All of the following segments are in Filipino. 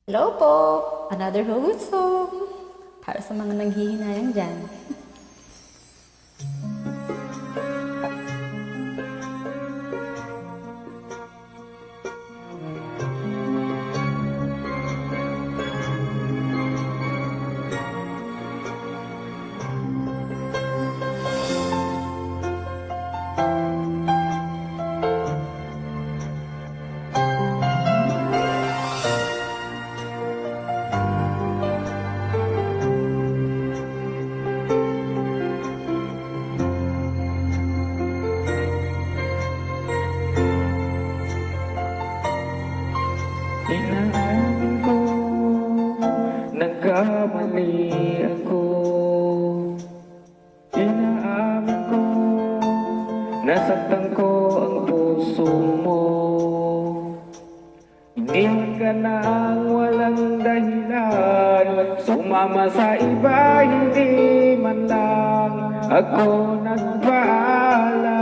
Hello po! Another Hugot Song para sa mga nanghihinayang dyan. Inaamin ko, nagkamali ako. Inaamin ko, nasaktan ko ang puso mo. Iniwan ka na ang walang dahilan, sumama sa iba, hindi man lang ako nagpaalam,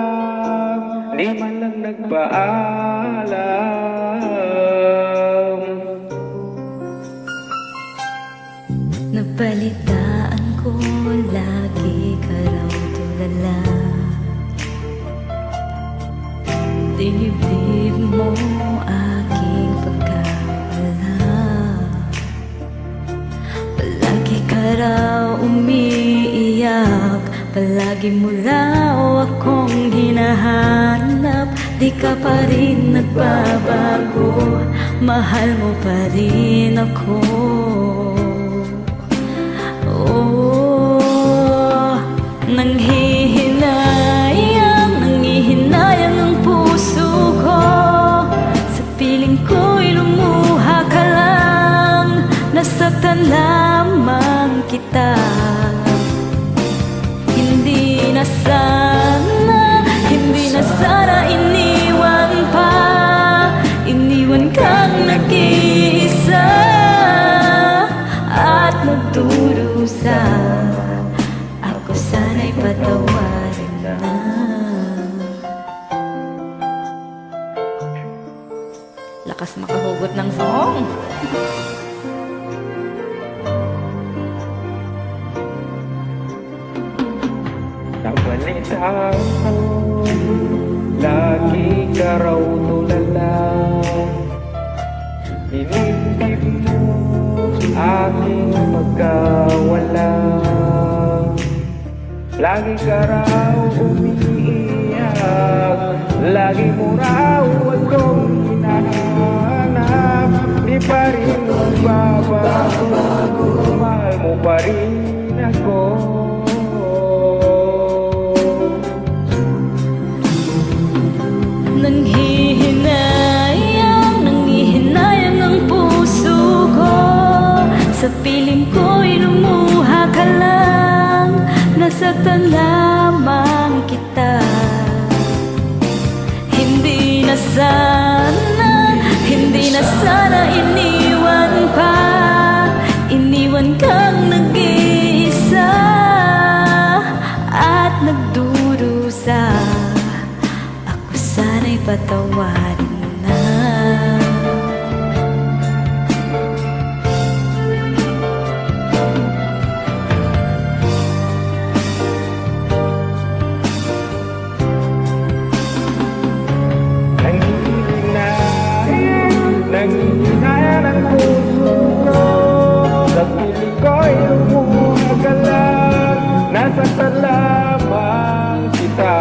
di man lang nagpaalam. Nabalitaan ko lagi ka raw tulala. Dinibdib mo aking pagkawala. Palagi ka raw umiiyak, palagi mo raw akong hinahanap. Di ka pa rin nagbabago, mahal mo pa rin ako. Nanghihinayang ang puso ko. Sa piling ko'y lumuha ka lang, nasaktan lamang kita. Hindi na sana iniwan pa. Iniwan kang nag-iisa at nagdurusa. Ako sana'y patawarin na. Lakas makahugot ng song. Nabalitaan ko, lagi ka raw tulala. Dinibdib mo aking pagkawala. Lagi ka raw umiiyak, lagi mo raw akong hinahanap. Di pa rin magbabago, mahal mo pa rin ako. Nanghihinayang ang puso ko. Sa piling ko'y lumuha ka lang, nasaktan lamang kita. Hindi na sana iniwan pa. Iniwan kang nag-iisa at nagdurusa. Ako sana'y patawarin na. Nanghihinayang ang puso ko. Sa piling ko'y lumuha ka lang, nasaktan lamang kita.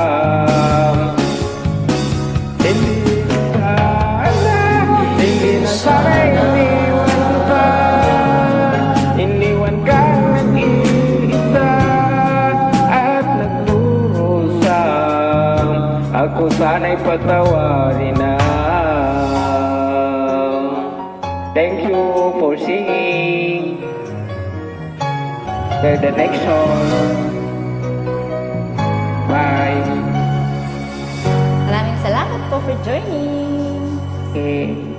Hindi na sana iniwan pa. Iniwan kang nag-iisa at nagdurusa. Ako sana'y patawarin na. Thank you for singing the next song. Bye. Maraming salamat po for joining. Okay.